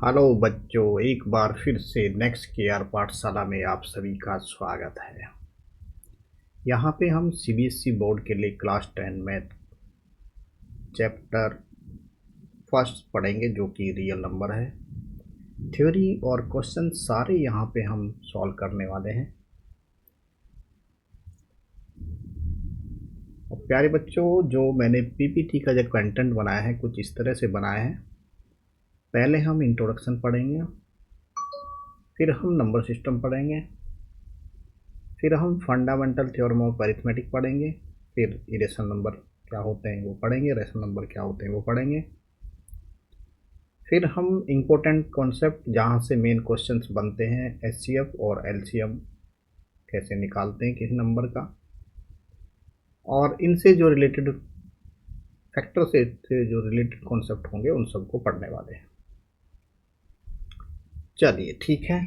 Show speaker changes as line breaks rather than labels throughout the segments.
Hello बच्चों, एक बार फिर से नेक्स्ट केआर पाठशाला में आप सभी का स्वागत है। यहाँ पे हम सीबीएसई बोर्ड के लिए क्लास 10 मैथ चैप्टर फर्स्ट पढ़ेंगे, जो कि रियल नंबर है। थ्योरी और क्वेश्चन सारे यहाँ पे हम सॉल्व करने वाले हैं। और प्यारे बच्चों, जो मैंने पीपीटी का जो कंटेंट बनाया है कुछ इस तरह से बनाया है। पहले हम इंट्रोडक्शन पढ़ेंगे, फिर हम नंबर सिस्टम पढ़ेंगे, फिर हम फंडामेंटल थ्योरम ऑफ अरिथमेटिक पढ़ेंगे, फिर इरेशनल नंबर क्या होते हैं वो पढ़ेंगे, रेशनल नंबर क्या होते हैं वो पढ़ेंगे। फिर हम इम्पोर्टेंट कॉन्सेप्ट जहाँ से मेन क्वेश्चंस बनते हैं, एचसीएफ और एलसीएम कैसे निकालते हैं किस नंबर का, और इनसे जो रिलेटेड फैक्टर से जो रिलेटेड कॉन्सेप्ट होंगे उन सबको पढ़ने वाले हैं। चलिए ठीक है,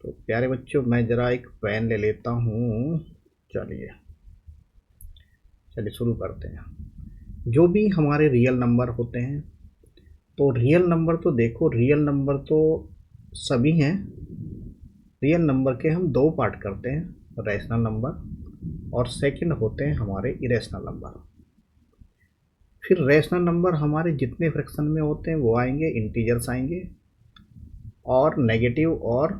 तो प्यारे बच्चों मैं ज़रा एक पेन ले लेता हूँ। चलिए शुरू करते हैं। जो भी हमारे रियल नंबर होते हैं, तो रियल नंबर तो देखो, रियल नंबर तो सभी हैं। रियल नंबर के हम दो पार्ट करते हैं, रैशनल नंबर और सेकंड होते हैं हमारे इरेशनल नंबर। फिर रैशनल नंबर हमारे जितने फ्रैक्शन में होते हैं वो आएंगे, इंटीजर्स आएंगे, और नेगेटिव और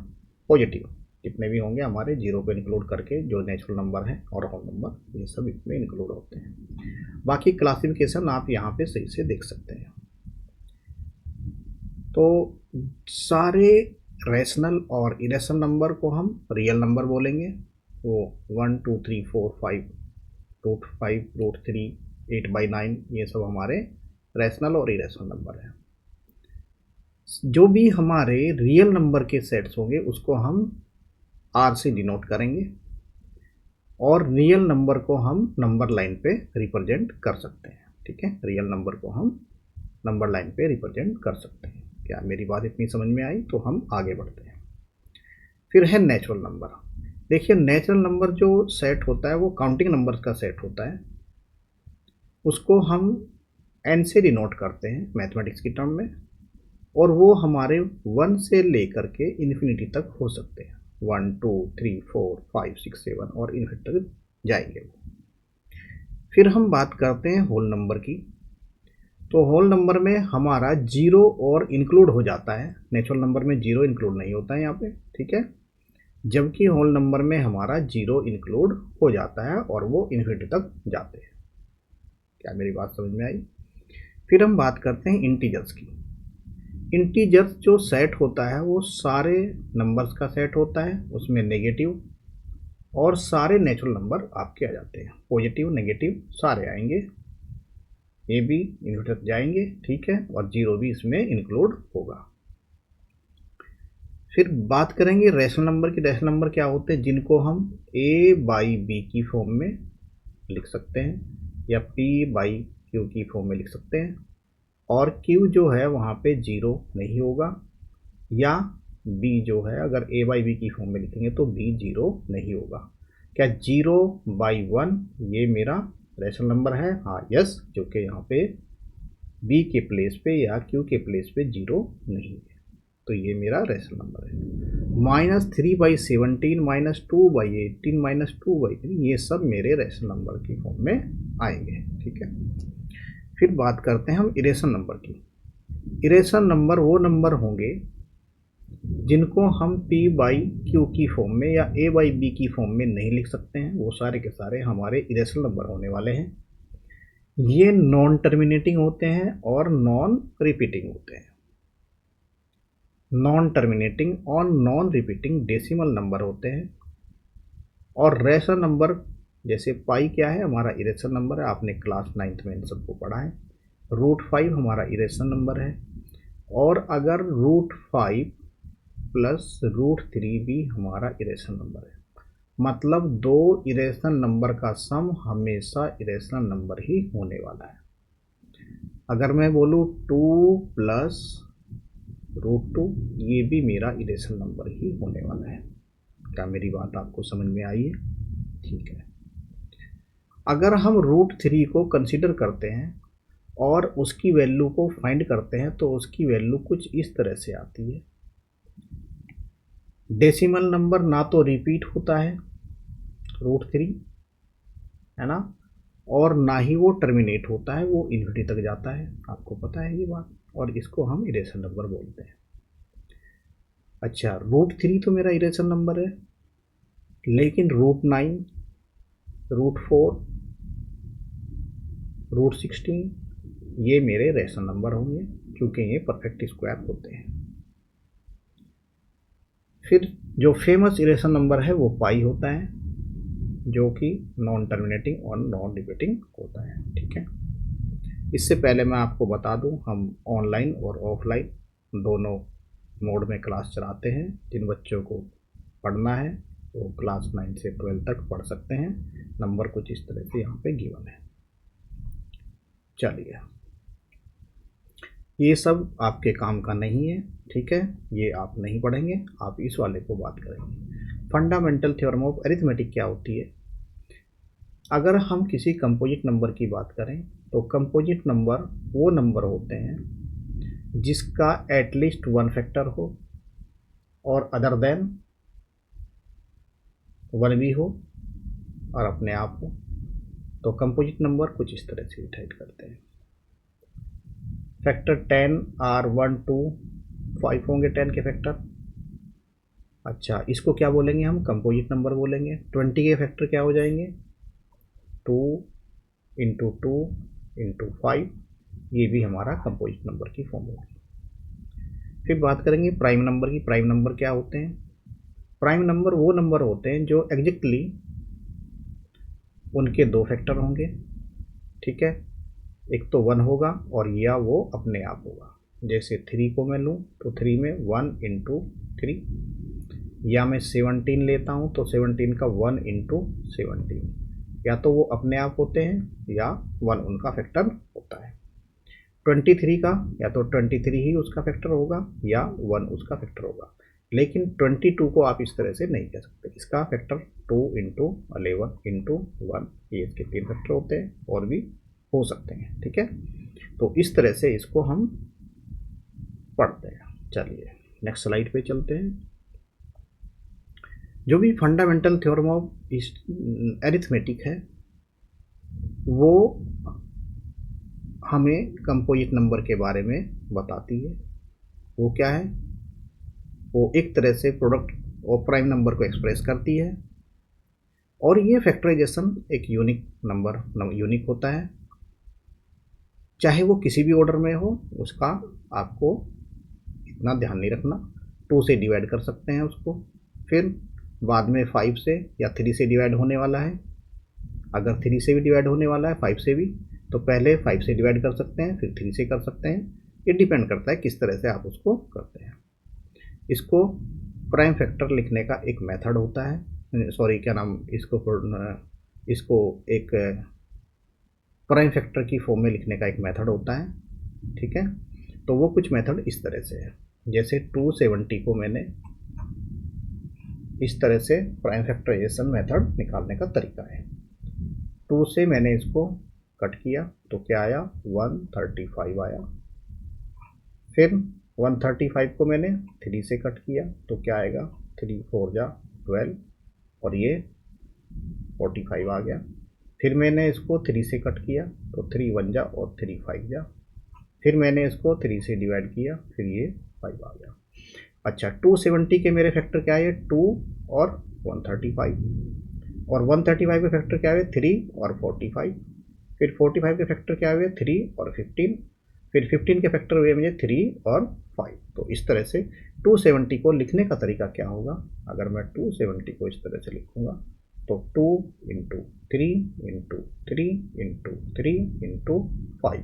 पॉजिटिव जितने भी होंगे हमारे जीरो को इंक्लूड करके, जो नेचुरल नंबर है और होल नंबर, ये सब इसमें इंक्लूड होते हैं। बाकी क्लासिफिकेशन आप यहाँ पे सही से देख सकते हैं। तो सारे रैशनल और इरेशनल नंबर को हम रियल नंबर बोलेंगे। वो 1 2 3 4 5 रूट 5 रूट 3 8/9 ये सब हमारे रैशनल और इरेशनल नंबर हैं। जो भी हमारे रियल नंबर के सेट्स होंगे उसको हम आर से डिनोट करेंगे, और रियल नंबर को हम नंबर लाइन पे रिप्रेजेंट कर सकते हैं। ठीक है, रियल नंबर को हम नंबर लाइन पे रिप्रेजेंट कर सकते हैं। क्या मेरी बात इतनी समझ में आई? तो हम आगे बढ़ते हैं। फिर है नेचुरल नंबर। देखिए, नेचुरल नंबर जो सेट होता है वो काउंटिंग नंबर्स का सेट होता है। उसको हम एन से डिनोट करते हैं मैथमेटिक्स की टर्म में, और वो हमारे 1 से लेकर के इन्फिनिटी तक हो सकते हैं। 1 2 3 4 5 6 7 और इन्फिनिटी तक जाएंगे वो। फिर हम बात करते हैं होल नंबर की। तो होल नंबर में हमारा जीरो और इंक्लूड हो जाता है, नेचुरल नंबर में जीरो इंक्लूड नहीं होता है यहाँ पे। ठीक है, जबकि होल नंबर में हमारा जीरो इंक्लूड हो जाता है और वो इन्फिनिटी तक जाते हैं। क्या मेरी बात समझ में आई? फिर हम बात करते हैं इंटीजर्स की। इंटीजर्स जो सेट होता है वो सारे नंबर्स का सेट होता है, उसमें नेगेटिव और सारे नेचुरल नंबर आपके आ जाते हैं, पॉजिटिव नेगेटिव सारे आएंगे, ए भी इन्फिनिटी तक जाएंगे। ठीक है, और जीरो भी इसमें इंक्लूड होगा। फिर बात करेंगे रैशनल नंबर की। रैशनल नंबर क्या होते हैं? जिनको हम ए बाई बी की फॉर्म में लिख सकते हैं, या पी बाई क्यू की फॉर्म में लिख सकते हैं, और क्यू जो है वहाँ पे जीरो नहीं होगा, या बी जो है अगर ए बाई बी की फॉर्म में लिखेंगे तो बी जीरो नहीं होगा। क्या 0/1 ये मेरा रैशनल नंबर है? हाँ, यस, जो कि यहाँ पे बी के प्लेस पे या क्यू के प्लेस पे जीरो नहीं है, तो ये मेरा रैशनल नंबर है। -3/17 -2/18 -2/3 ये सब मेरे रैशनल नंबर की फॉर्म में आएंगे। ठीक है, फिर बात करते हैं हम इरेशनल नंबर की। इरेशनल नंबर वो नंबर होंगे जिनको हम p बाई क्यू की फॉर्म में या a बाई बी की फॉर्म में नहीं लिख सकते हैं, वो सारे के सारे हमारे इरेशनल नंबर होने वाले हैं। ये नॉन टर्मिनेटिंग होते हैं और नॉन रिपीटिंग होते हैं। नॉन टर्मिनेटिंग और नॉन रिपीटिंग डेसिमल नंबर होते हैं। और रैशनल नंबर जैसे पाई क्या है? हमारा इरेशनल नंबर है, आपने क्लास 9th में इन सबको पढ़ा है। √5 हमारा इरेशनल नंबर है, और अगर √5 प्लस √3 भी हमारा इरेशनल नंबर है। मतलब दो इरेशनल नंबर का सम हमेशा इरेशनल नंबर ही होने वाला है। अगर मैं बोलूँ 2 प्लस √2, ये भी मेरा इरेशनल नंबर ही होने वाला है। क्या मेरी बात आपको समझ में आई है? ठीक है, अगर हम √3 को कंसिडर करते हैं और उसकी वैल्यू को फाइंड करते हैं तो उसकी वैल्यू कुछ इस तरह से आती है। डेसिमल नंबर ना तो रिपीट होता है √3, है ना, और ना ही वो टर्मिनेट होता है, वो इन्फिनिटी तक जाता है, आपको पता है ये बात, और इसको हम इरेशनल नंबर बोलते हैं। अच्छा, √3 तो मेरा इरेशनल नंबर है, लेकिन √9, √4, √16 ये मेरे रेशनल नंबर होंगे क्योंकि ये परफेक्ट स्क्वायर होते हैं। फिर जो फेमस इरेशनल नंबर है वो पाई होता है, जो कि नॉन टर्मिनेटिंग और नॉन रिपीटिंग होता है। ठीक है, इससे पहले मैं आपको बता दूं, हम ऑनलाइन और ऑफलाइन दोनों मोड में क्लास चलाते हैं। जिन बच्चों को पढ़ना है वो क्लास 9 से 12 तक पढ़ सकते हैं। नंबर कुछ इस तरह से यहाँ पे गिवन है। चलिए, ये सब आपके काम का नहीं है, ठीक है, ये आप नहीं पढ़ेंगे, आप इस वाले को बात करेंगे। फंडामेंटल थ्योरम ऑफ अरिथमेटिक क्या होती है? अगर हम किसी कंपोजिट नंबर की बात करें तो कंपोजिट नंबर वो नंबर होते हैं जिसका एटलीस्ट 1 फैक्टर हो और अदर देन 1 भी हो और अपने आप हो। तो कंपोजिट नंबर कुछ इस तरह से डिसाइड करते हैं। फैक्टर 10 आर 1 2 5 होंगे 10 के फैक्टर। अच्छा, इसको क्या बोलेंगे हम? कंपोजिट नंबर बोलेंगे। 20 के फैक्टर क्या हो जाएंगे? 2 × 2 × 5, ये भी हमारा कंपोजिट नंबर की फॉर्म होगी। फिर बात करेंगे प्राइम नंबर की। प्राइम नंबर क्या होते हैं? प्राइम नंबर वो नंबर होते हैं जो एग्जैक्टली उनके 2 फैक्टर होंगे। ठीक है, एक तो 1 होगा और या वो अपने आप होगा। जैसे 3 को मैं लूँ तो 3 में 1 × 3, या मैं 17 लेता हूँ तो 17 का 1 × 17, या तो वो अपने आप होते हैं या 1 उनका फैक्टर होता है। 23 का या तो 23 ही उसका फैक्टर होगा या 1 उसका फैक्टर होगा। लेकिन 22 को आप इस तरह से नहीं कह सकते, इसका फैक्टर 2 × 11 × 1, ये इसके 3 फैक्टर होते हैं, और भी हो सकते हैं। ठीक है, तो इस तरह से इसको हम पढ़ते हैं। चलिए नेक्स्ट स्लाइड पे चलते हैं। जो भी फंडामेंटल थ्योरम ऑफ अरिथमेटिक है वो हमें कंपोजिट नंबर के बारे में बताती है। वो क्या है? वो एक तरह से प्रोडक्ट और प्राइम नंबर को एक्सप्रेस करती है, और ये फैक्टराइजेशन एक यूनिक होता है, चाहे वो किसी भी ऑर्डर में हो। उसका आपको इतना ध्यान नहीं रखना, 2 से डिवाइड कर सकते हैं उसको, फिर बाद में 5 से या 3 से डिवाइड होने वाला है। अगर 3 से भी डिवाइड होने वाला है, 5 से भी, तो पहले 5 से डिवाइड कर सकते हैं, फिर 3 से कर सकते हैं। ये डिपेंड करता है किस तरह से आप उसको करते हैं। इसको प्राइम फैक्टर लिखने का एक मेथड होता है, सॉरी क्या नाम इसको एक प्राइम फैक्टर की फॉर्म में लिखने का एक मेथड होता है। ठीक है, तो वो कुछ मेथड इस तरह से है। जैसे 270 को मैंने इस तरह से प्राइम फैक्टराइजेशन मेथड निकालने का तरीका है। 2 से मैंने इसको कट किया तो क्या आया? 135 आया। फिर 135 को मैंने 3 से कट किया तो क्या आएगा? 3 4 जा 12, और ये 45 आ गया। फिर मैंने इसको 3 से कट किया तो 3 1 जा और 3 5 जा। फिर मैंने इसको 3 से डिवाइड किया, फिर ये 5 आ गया। अच्छा, 270 के मेरे फैक्टर क्या है? 2 और 135, और 135 के फैक्टर क्या है? 3 और 45। फिर 45 के फैक्टर क्या हुए? 3 और 15। फिर 15 के फैक्टर हुए मुझे 3 और 5। तो इस तरह से 270 को लिखने का तरीका क्या होगा? अगर मैं 270 को इस तरह से लिखूँगा तो 2 × 3 × 3 × 3 × 5।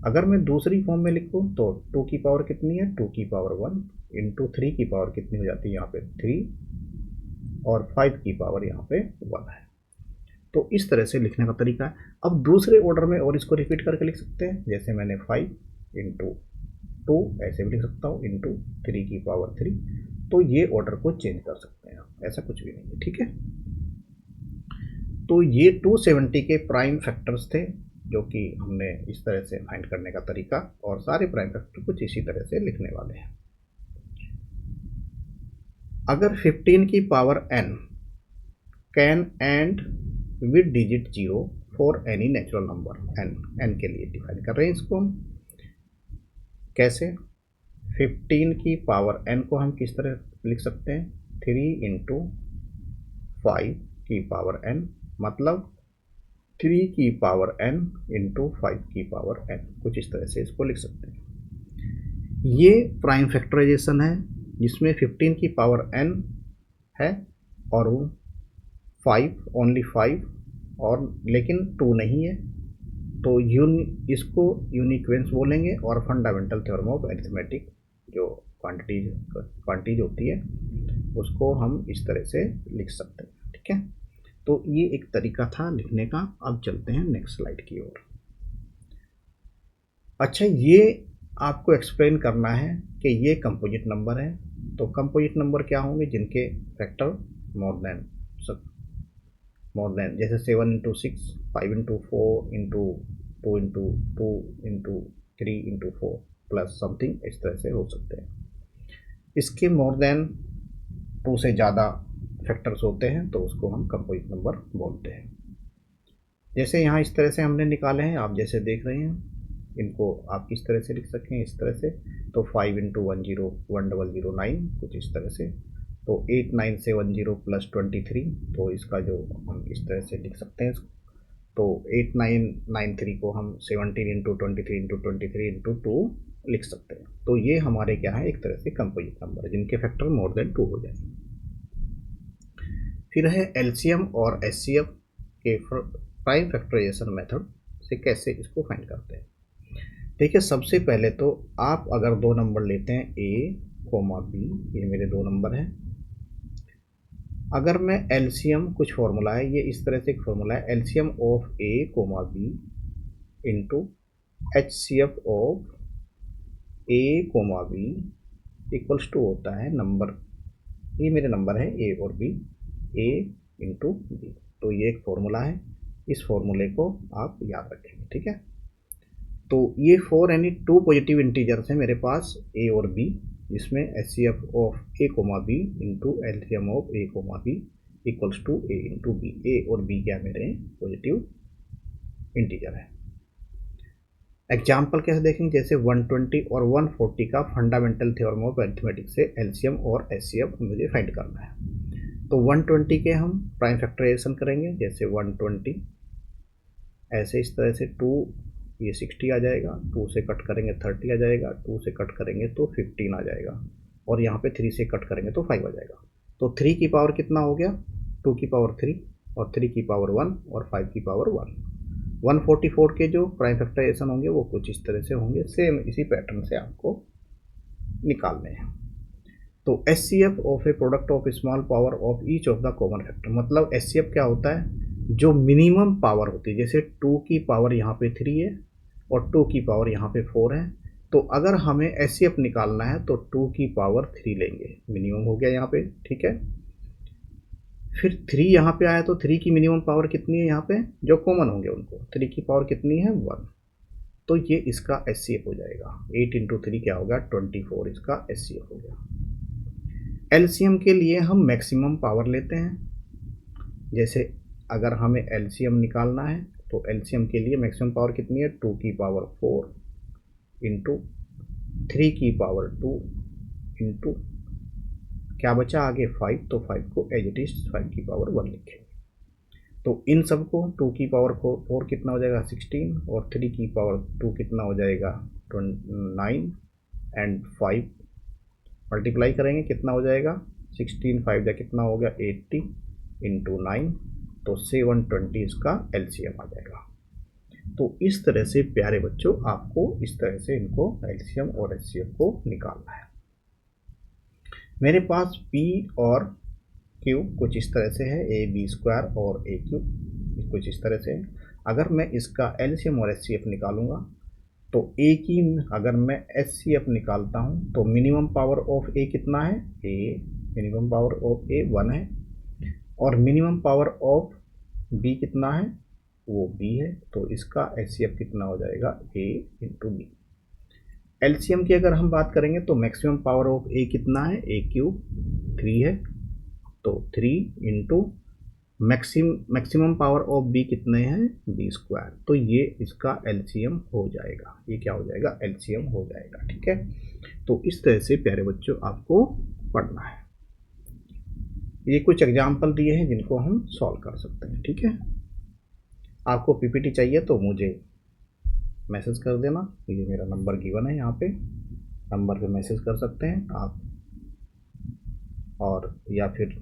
अगर मैं दूसरी फॉर्म में लिखूँ तो 2 की पावर कितनी है? 2 की पावर 1 × 3 की पावर कितनी हो जाती है? यहाँ पे 3, और 5 की पावर यहाँ पे 1 है। तो इस तरह से लिखने का तरीका है। अब दूसरे ऑर्डर में और इसको रिपीट करके लिख सकते हैं। जैसे मैंने 5 × 2 ऐसे भी लिख सकता हूँ, × 3 की पावर 3। तो ये ऑर्डर को चेंज कर सकते हैं, ऐसा कुछ भी नहीं है। ठीक है, तो ये 270 के प्राइम फैक्टर्स थे, जो कि हमने इस तरह से फाइंड करने का तरीका, और सारे प्राइम फैक्टर कुछ इसी तरह से लिखने वाले हैं। अगर 15 की power n can and with digit 0 for any natural number n के लिए डिफाइन कर रहे हैं इसको हम। कैसे? 15 की पावर n को हम किस तरह लिख सकते हैं? 3 इंटू 5 की पावर n, मतलब 3 की पावर n इंटू 5 की पावर n, कुछ इस तरह से इसको लिख सकते हैं। ये प्राइम फैक्टराइजेशन है जिसमें 15 की पावर n है और वो 5, ओनली 5, और लेकिन 2 नहीं है, तो इसको यूनिक्वेंस बोलेंगे, और फंडामेंटल थ्योरम ऑफ अरिथमेटिक जो क्वांटिटीज होती है उसको हम इस तरह से लिख सकते हैं। ठीक है, तो ये एक तरीका था लिखने का। अब चलते हैं नेक्स्ट स्लाइड की ओर। अच्छा, ये आपको एक्सप्लेन करना है कि ये कंपोजिट नंबर है। तो कंपोजिट नंबर क्या होंगे? जिनके फैक्टर मोर देन जैसे 7 into 6, 5 into 4 into 2 into 2 into 3 into 4 plus something, इस तरह से हो सकते हैं। इसके मोर देन 2 से ज़्यादा फैक्टर्स होते हैं तो उसको हम कंपोजिट नंबर बोलते हैं। जैसे यहाँ इस तरह से हमने निकाले हैं, आप जैसे देख रहे हैं, इनको आप किस तरह से लिख सकते हैं? इस तरह से। तो 5 इंटू 101009, कुछ इस तरह से। तो 8970 प्लस 23, तो इसका जो हम इस तरह से लिख सकते हैं इसको। तो 8993 को हम 17 इंटू 23 इंटू 23 इंटू 2 लिख सकते हैं। तो ये हमारे क्या है? एक तरह से कंपोजिट नंबर है जिनके फैक्टर मोर देन 2 हो जाए। फिर है एलसीएम और एचसीएफ के प्राइम फैक्टराइजेशन मेथड से कैसे इसको फाइंड करते हैं। देखिए, सबसे पहले तो आप अगर दो नंबर लेते हैं a, b, ये मेरे दो नंबर हैं। अगर मैं एलसीएम, कुछ फॉर्मूला है, ये इस तरह से एक फॉर्मूला है, LCM of a, b into HCF of a, b equals to होता है नंबर, ये मेरे नंबर है a और b, a इंटू b। तो ये एक फॉर्मूला है, इस फॉर्मूले को आप याद रखेंगे। ठीक है, तो ये 4 यानी 2 पॉजिटिव इंटीजर्स हैं मेरे पास a और b, जिसमें HCF of a, b into LCM of a, b equals to a into b। a और b क्या मेरे पॉजिटिव इंटीजर है। एग्जाम्पल कैसे देखेंगे? जैसे 120 और 140 का फंडामेंटल थ्योरम ऑफ अरिथमेटिक से एलसीएम और एचसीएफ मुझे फाइंड करना है। तो 120 के हम प्राइम फैक्टराइजेशन करेंगे। जैसे 120 ऐसे इस तरह से 2, ये 60 आ जाएगा, 2 से कट करेंगे 30 आ जाएगा, 2 से कट करेंगे तो 15 आ जाएगा, और यहाँ पे 3 से कट करेंगे तो 5 आ जाएगा। तो 3 की पावर कितना हो गया? 2 की पावर 3, और 3 की पावर 1, और 5 की पावर 1। 144 के जो प्राइम फैक्टराइजेशन होंगे वो कुछ इस तरह से होंगे, सेम इसी पैटर्न से आपको निकालने हैं। तो HCF of A product of small power of each of the common factor, मतलब एचसीएफ क्या होता है? जो मिनिमम पावर होती है, जैसे 2 की पावर यहाँ पे 3 है और 2 की पावर यहाँ पे 4 है, तो अगर हमें एचसीएफ निकालना है तो 2 की पावर 3 लेंगे, मिनिमम हो गया यहाँ पे। ठीक है, फिर 3 यहाँ पे आया तो 3 की मिनिमम पावर कितनी है? यहाँ पे जो कॉमन होंगे उनको 3 की पावर कितनी है? 1। तो ये इसका एचसीएफ हो जाएगा। 8 इंटू 3 क्या होगा? 24, इसका एचसीएफ हो गया। एलसीएम के लिए हम मैक्सिमम पावर लेते हैं। जैसे अगर हमें एलसीएम निकालना है तो एलसीएम के लिए मैक्सिमम पावर कितनी है? 2 की पावर 4 इंटू 3 की पावर 2 इंटू क्या बचा आगे? 5, तो 5 को एज इट इज 5 की पावर 1 लिखेंगे। तो इन सबको 2 की पावर 4 कितना हो जाएगा? 16, और 3 की पावर 2 कितना हो जाएगा? 9, एंड 5 मल्टीप्लाई करेंगे कितना हो जाएगा? 16, 5 जा कितना हो गया? 80 इंटू 9, तो 720 इसका एलसीएम आ जाएगा। तो इस तरह से प्यारे बच्चों आपको इस तरह से इनको एलसीएम और एचसीएफ को निकालना है। मेरे पास पी और क्यू कुछ इस तरह से है, ए बी स्क्वायर और ए क्यू कुछ इस तरह से है। अगर मैं इसका एलसीएम और एचसीएफ निकालूंगा तो ए की अगर मैं एचसीएफ निकालता हूं तो मिनिमम पावर ऑफ ए कितना है? ए, मिनिमम पावर ऑफ ए 1 है, और मिनिमम पावर ऑफ बी कितना है? वो b है, तो इसका HCF कितना हो जाएगा a इंटू बी। LCM की अगर हम बात करेंगे तो मैक्सिमम पावर ऑफ a कितना है, a क्यूब 3 है, तो 3 into maximum power of b कितने हैं, b स्क्वायर, तो ये इसका LCM हो जाएगा। ये क्या हो जाएगा, LCM हो जाएगा। ठीक है, तो इस तरह से प्यारे बच्चों आपको पढ़ना है। ये कुछ एग्जाम्पल दिए हैं जिनको हम सॉल्व कर सकते हैं। ठीक है, आपको PPT चाहिए तो मुझे मैसेज कर देना, ये मेरा नंबर गिवन है, यहाँ पे नंबर पे मैसेज कर सकते हैं आप, और या फिर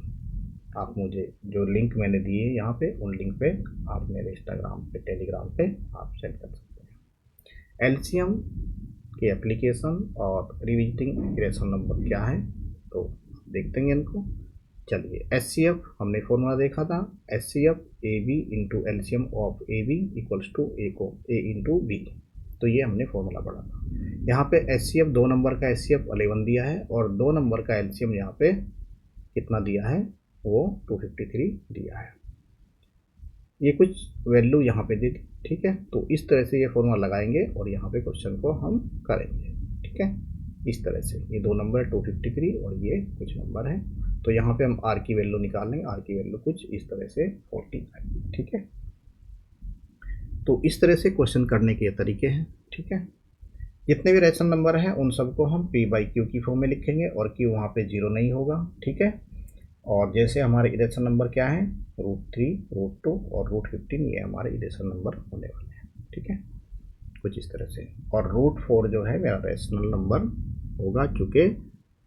आप मुझे जो लिंक मैंने दिए यहाँ पे, उन लिंक पे आप मेरे इंस्टाग्राम पे, टेलीग्राम पे आप सेंड कर सकते हैं। LCM के एप्लीकेशन और रिविजिटिंग इरेशनल नंबर क्या है तो देखते हैं इनको। चलिए, HCF हमने फॉर्मूला देखा था, HCF AB into LCM of AB equals to A into B, तो ये हमने फॉर्मूला पढ़ा था। यहाँ पे HCF 2 नंबर का HCF 11 दिया है और 2 नंबर का LCM यहाँ पे कितना दिया है, वो 253 दिया है। ये कुछ वैल्यू यहाँ पे दे दी। ठीक है, तो इस तरह से ये फॉर्मूला लगाएंगे और यहाँ पे क्वेश्चन को हम करेंगे। ठीक है, इस तरह से ये 2 नंबर 253 और ये कुछ नंबर है, तो यहाँ पे हम R की वैल्यू निकाल लेंगे। R की वैल्यू कुछ इस तरह से 40 आएगी। ठीक है, तो इस तरह से क्वेश्चन करने के तरीके हैं। ठीक है, जितने भी रैशनल नंबर हैं उन सबको हम P/Q की फॉर्म में लिखेंगे और Q वहाँ पे 0 नहीं होगा। ठीक है, और जैसे हमारे इरेशनल नंबर क्या है, √3, √2 और √15, ये हमारे इरेशनल नंबर होने वाले हैं। ठीक है, कुछ इस तरह से, और √4 जो है मेरा रैशनल नंबर होगा, चूँकि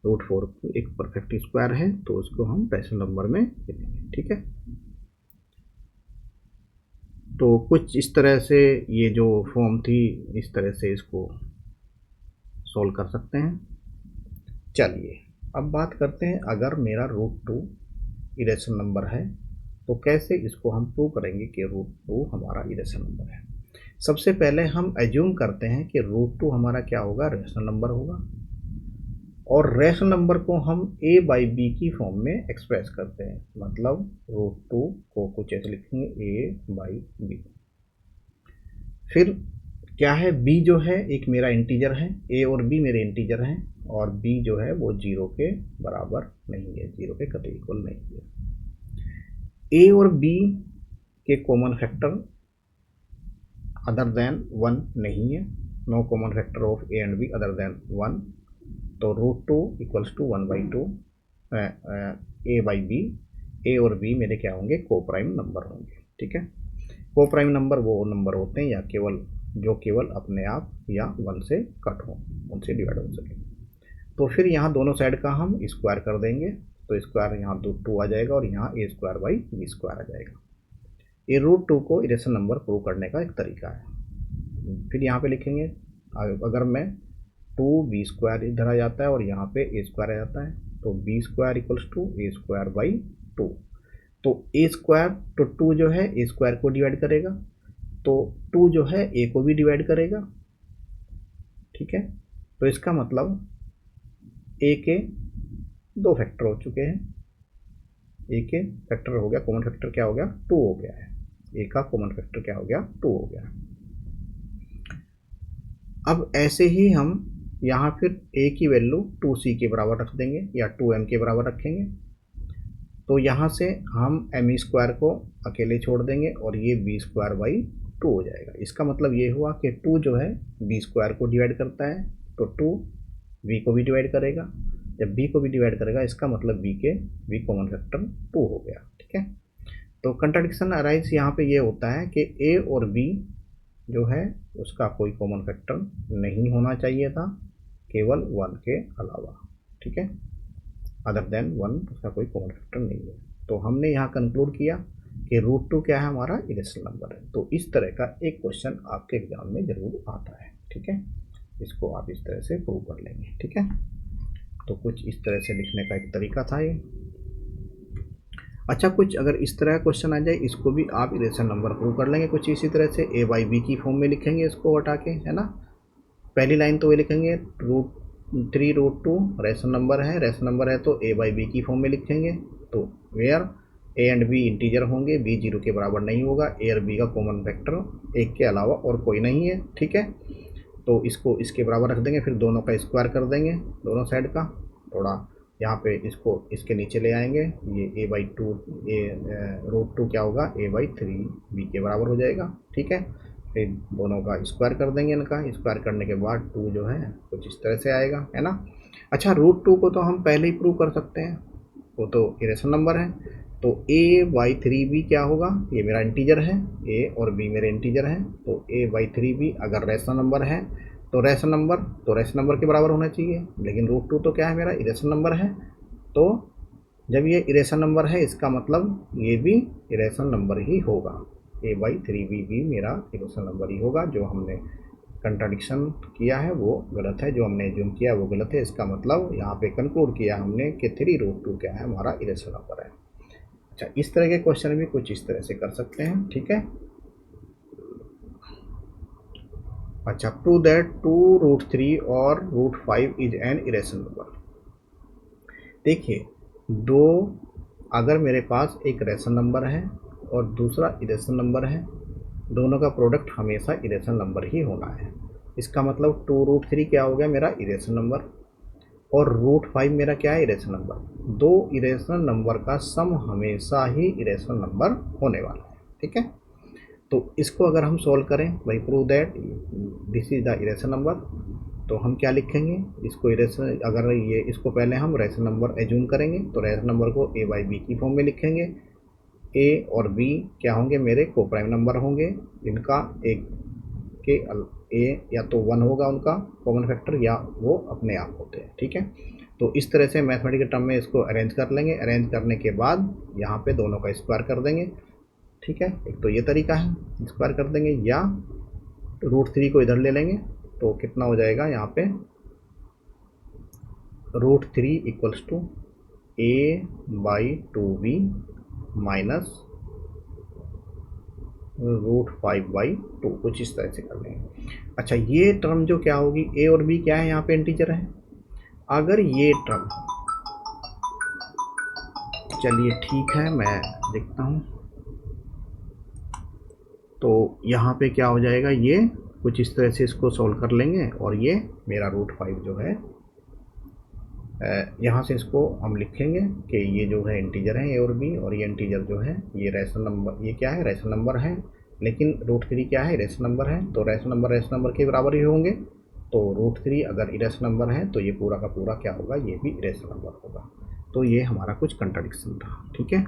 √4 एक परफेक्ट स्क्वायर है तो उसको हम रैशनल नंबर में लिखेंगे। ठीक है, तो कुछ इस तरह से ये जो फॉर्म थी, इस तरह से इसको सॉल्व कर सकते हैं। चलिए, अब बात करते हैं, अगर मेरा √2 इरेशनल नंबर है तो कैसे इसको हम प्रूव करेंगे कि √2 हमारा इरेशनल नंबर है। सबसे पहले हम एज्यूम करते हैं कि √2 हमारा क्या होगा, रैशनल नंबर होगा, और रैशनल नंबर को हम A/B की फॉर्म में एक्सप्रेस करते हैं, मतलब √2 को कुछ ऐसे लिखेंगे A/B। फिर क्या है, B जो है एक मेरा इंटीजर है, A और B मेरे इंटीजर हैं, और B जो है वो 0 के बराबर नहीं है, 0 के कतई इक्वल नहीं है। A और B के कॉमन फैक्टर अदर देन 1 नहीं है, no common factor of A and B other than 1, तो √2 इक्वल्स टू 1/2 A/B। A और B मेरे क्या होंगे, कोप्राइम नंबर होंगे। ठीक है, कोप्राइम नंबर वो नंबर होते हैं या केवल अपने आप या 1 से कट हो, उनसे डिवाइड हो सके। तो फिर यहाँ दोनों साइड का हम स्क्वायर कर देंगे, तो स्क्वायर यहाँ 2 आ जाएगा और यहाँ A²/B² आ जाएगा। ये √2 को इरेशनल नंबर प्रूव करने का एक तरीका है। फिर यहाँ पे लिखेंगे, अगर मैं 2B² इधर आ जाता है और यहाँ पे A² आ जाता है, तो B² इक्वल्स टू A²/2, तो A² तो 2 जो है A² को डिवाइड करेगा, तो 2 जो है A को भी डिवाइड करेगा। ठीक है, तो इसका मतलब A के 2 फैक्टर हो चुके हैं, A के फैक्टर हो गया, कॉमन फैक्टर क्या हो गया, 2 हो गया है। A का कॉमन फैक्टर क्या हो गया, 2 हो गया। अब ऐसे ही हम यहाँ फिर A की वैल्यू 2C के बराबर रख देंगे या 2M के बराबर रखेंगे, तो यहाँ से हम M² को अकेले छोड़ देंगे और ये B²/2 हो जाएगा। इसका मतलब ये हुआ कि 2 जो है B² को डिवाइड करता है, तो 2 B को भी डिवाइड करेगा। जब B को भी डिवाइड करेगा, इसका मतलब B कॉमन फैक्टर 2 हो गया। ठीक है, तो कंट्राडिक्शन अराइज यहाँ पे ये होता है कि A और B जो है उसका कोई कॉमन फैक्टर नहीं होना चाहिए था, केवल 1 के अलावा। ठीक है, अदर देन 1 उसका कोई कॉमन फैक्टर नहीं है। तो हमने यहाँ कंक्लूड किया कि √2 क्या है, हमारा इरेशनल नंबर है। तो इस तरह का एक क्वेश्चन आपके एग्जाम में जरूर आता है। ठीक है, इसको आप इस तरह से प्रूव कर लेंगे। ठीक है, तो कुछ इस तरह से लिखने का एक तरीका था ये। अच्छा, कुछ अगर इस तरह का क्वेश्चन आ जाए, इसको भी आप इरेशनल नंबर प्रूव कर लेंगे कुछ इसी तरह से। A/B की फॉर्म में लिखेंगे इसको हटा के, है ना। पहली लाइन तो ये लिखेंगे √3 √2 रैशनल नंबर है, तो A/B की फॉर्म में लिखेंगे, तो where A and B integer होंगे, बी 0 के बराबर नहीं होगा, ए और बी का कॉमन फैक्टर एक के अलावा और कोई नहीं है, ठीक है। तो इसको इसके बराबर रख देंगे, फिर दोनों का स्क्वायर कर देंगे, दोनों साइड का। थोड़ा यहाँ पे इसको इसके नीचे ले आएंगे, ये a/2 √2 क्या होगा, a/3 b के बराबर हो जाएगा, ठीक है। फिर दोनों का स्क्वायर कर देंगे, इनका स्क्वायर करने के बाद 2 जो है कुछ इस तरह से आएगा, है ना। अच्छा, √2 को तो हम पहले ही प्रूव कर सकते हैं, वो तो इरेशनल नंबर है। तो a/3b क्या होगा, ये मेरा इंटीजर है, a और b मेरे इंटीजर हैं, तो a/3b अगर रेशनल नंबर है तो रेशनल नंबर के बराबर होना चाहिए, लेकिन √2 तो क्या है, मेरा इरेशनल नंबर है। तो जब ये इरेशनल नंबर है, इसका मतलब ये भी इरेशनल नंबर ही होगा, a/3b भी मेरा इरेशनल नंबर ही होगा। जो हमने कंट्राडिक्शन किया है वो गलत है, जो हमने एज्यूम किया वो गलत है। इसका मतलब यहाँ पे कंक्लूड किया हमने कि 3√2 क्या है, हमारा इरेशनल नंबर है। अच्छा, इस तरह के क्वेश्चन भी कुछ इस तरह से कर सकते हैं, ठीक है। अच्छा, प्रूव दैट 2√3 और √5 इज एन इरेशनल नंबर। देखिए, दो, अगर मेरे पास एक रेशनल नंबर है और दूसरा इरेशनल नंबर है, दोनों का प्रोडक्ट हमेशा इरेशनल नंबर ही होना है। इसका मतलब 2√3 क्या हो गया, मेरा इरेशनल नंबर, और √5 मेरा क्या है, इरेशनल नंबर। दो इरेशनल नंबर का सम हमेशा ही इरेशनल नंबर होने वाला है, ठीक है। तो इसको अगर हम सॉल्व करें, भाई prove that this is the irrational number, तो हम क्या लिखेंगे इसको, इरेशनल, अगर ये इसको पहले हम रेशनल नंबर एज्यूम करेंगे तो रेशनल नंबर को a/b की फॉर्म में लिखेंगे। a और b क्या होंगे, मेरे को प्राइम नंबर होंगे, इनका एक के a या तो 1 होगा उनका कॉमन फैक्टर, या वो अपने आप होते हैं, ठीक है। तो इस तरह से मैथमेटिकल टर्म में इसको अरेंज कर लेंगे। अरेंज करने के बाद यहाँ पे दोनों का स्क्वायर कर देंगे, ठीक है। एक तो ये तरीका है, स्क्वायर कर देंगे, या √3 को इधर ले लेंगे, तो कितना हो जाएगा यहाँ पे, √3 इक्वल्स टू a/2b माइनस √5/2, कुछ इस तरह से कर लेंगे। अच्छा, ये टर्म जो क्या होगी, a और b क्या है, यहाँ पे इंटीजर है। अगर ये टर्म, चलिए ठीक है मैं देखता हूँ, तो यहाँ पे क्या हो जाएगा, ये कुछ इस तरह से इसको सॉल्व कर लेंगे, और ये मेरा √5 जो है यहाँ से इसको हम लिखेंगे कि ये जो है इंटीजर है a और b, और ये इंटीजर जो है ये रेशनल नंबर, ये क्या है, रेशनल नंबर है, लेकिन √3 क्या है, रेशनल नंबर है। तो रेशनल नंबर के बराबर ही होंगे। तो √3 अगर इरेशनल नंबर है तो ये पूरा का पूरा क्या होगा, ये भी इरेशनल नंबर होगा। तो ये हमारा कुछ कंट्राडिक्शन था, ठीक है।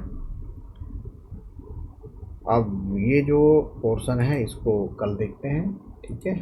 अब ये जो पोर्शन है इसको कल देखते हैं, ठीक है।